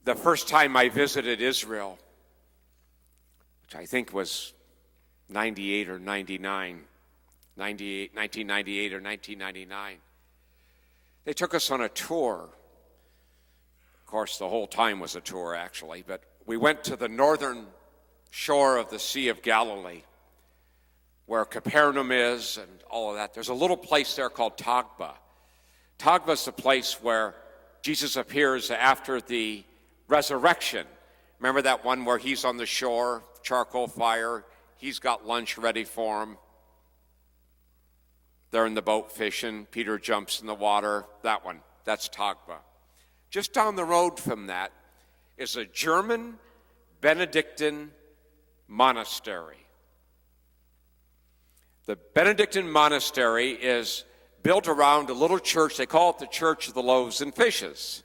The first time I visited Israel, which I think was 98 or 99, 1998 or 1999, they took us on a tour. Of course, the whole time was a tour, actually, but we went to the northern shore of the Sea of Galilee, where Capernaum is and all of that. There's a little place there called Tagba. Tagba is the place where Jesus appears after the resurrection. Remember that one where he's on the shore, charcoal fire, he's got lunch ready for him. They're in the boat fishing, Peter jumps in the water, that one, that's Tagba. Just down the road from that is a German Benedictine monastery. The Benedictine monastery is built around a little church. They call it the Church of the Loaves and Fishes.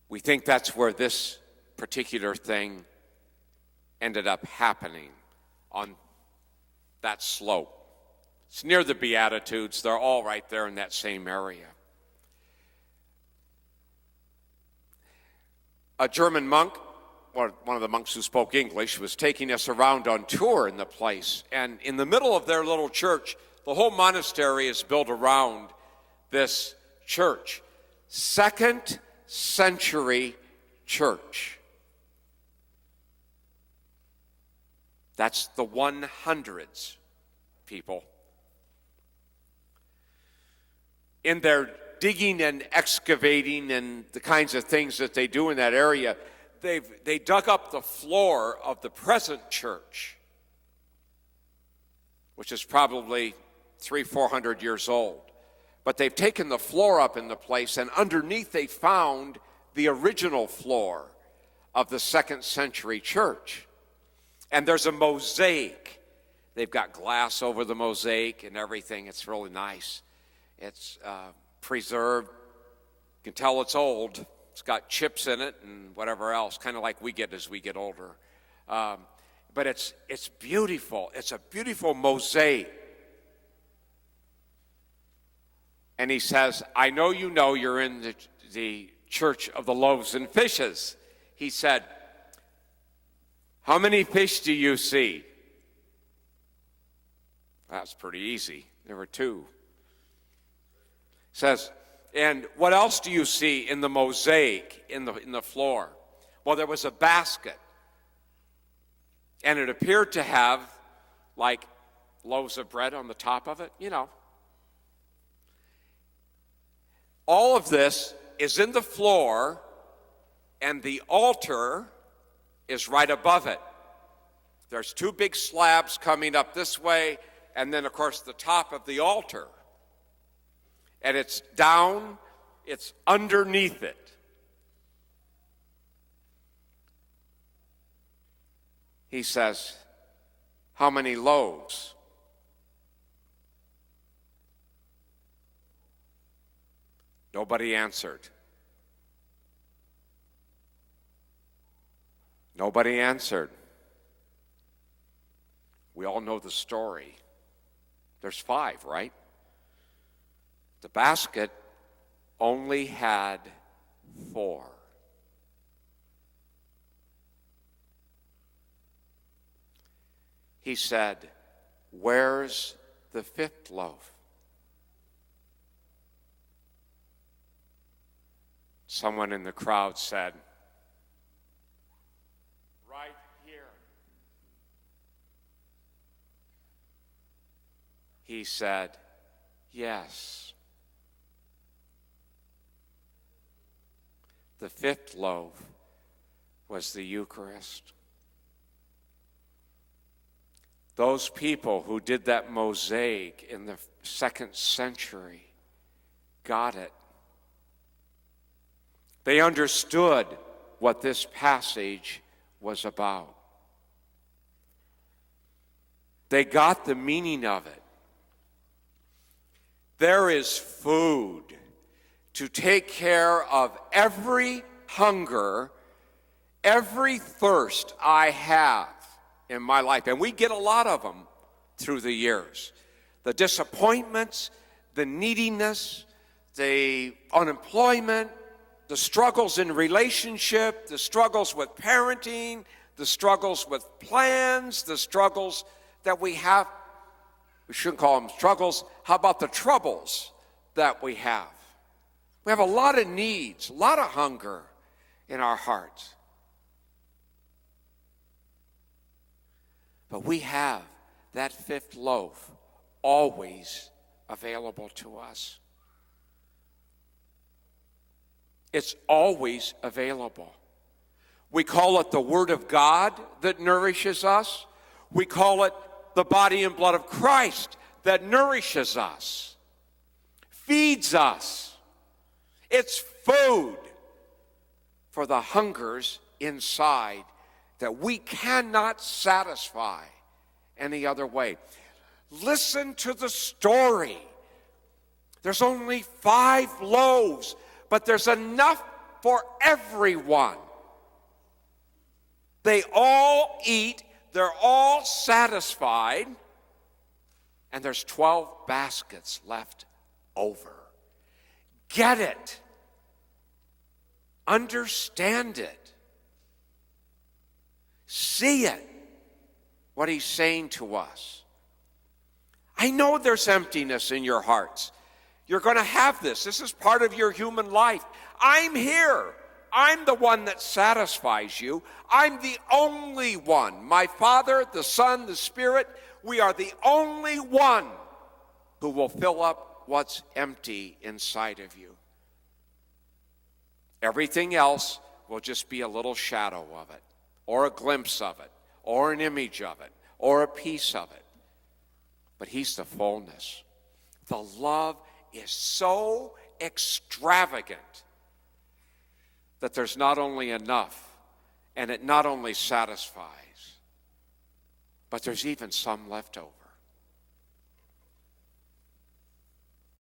We think that's where this particular thing ended up happening, on that slope. It's near the Beatitudes. They're all right there in that same area. A German monk, or one of the monks who spoke English, was taking us around on tour in the place. And in the middle of their little church, the whole monastery is built around this church. 2nd century church. That's the 100s, people. In their digging and excavating and the kinds of things that they do in that area, they dug up the floor of the present church, which is probably 300-400 years old. But they've taken the floor up in the place, and underneath they found the original floor of the 2nd century church. And there's a mosaic. They've got glass over the mosaic and everything. It's really nice. It's preserved. You can tell it's old. It's got chips in it and whatever else, kind of like we get as we get older. But it's beautiful. It's a beautiful mosaic. And he says, I know you're in the Church of the Loaves and Fishes. He said, how many fish do you see? That's pretty easy. There were 2. He says, and what else do you see in the mosaic in the floor? Well, there was a basket. And it appeared to have like loaves of bread on the top of it, you know. All of this is in the floor, and the altar is right above it. There's 2 big slabs coming up this way, and then, of course, the top of the altar. And it's down, it's underneath it. He says, how many loaves? Nobody answered. Nobody answered. We all know the story. There's 5, right? The basket only had 4. He said, where's the 5th loaf? Someone in the crowd said, right here. He said, yes. The 5th loaf was the Eucharist. Those people who did that mosaic in the 2nd century got it. They understood what this passage was about. They got the meaning of it. There is food to take care of every hunger, every thirst I have in my life. And we get a lot of them through the years. The disappointments, the neediness, the unemployment, the struggles in relationship, the struggles with parenting, the struggles with plans, the struggles that we have. We shouldn't call them struggles. How about the troubles that we have? We have a lot of needs, a lot of hunger in our hearts. But we have that fifth loaf always available to us. It's always available. We call it the Word of God that nourishes us. We call it the body and blood of Christ that nourishes us, feeds us. It's food for the hungers inside that we cannot satisfy any other way. Listen to the story. There's only 5 loaves, but there's enough for everyone. They all eat, they're all satisfied, and there's 12 baskets left over. Get it. Understand it. See it, what he's saying to us. I know there's emptiness in your hearts. You're going to have this. This is part of your human life. I'm here. I'm the one that satisfies you. I'm the only one. My Father, the Son, the Spirit, we are the only one who will fill up what's empty inside of you. Everything else will just be a little shadow of it, or a glimpse of it, or an image of it, or a piece of it. But he's the fullness. The love is so extravagant that there's not only enough, and it not only satisfies, but there's even some left over.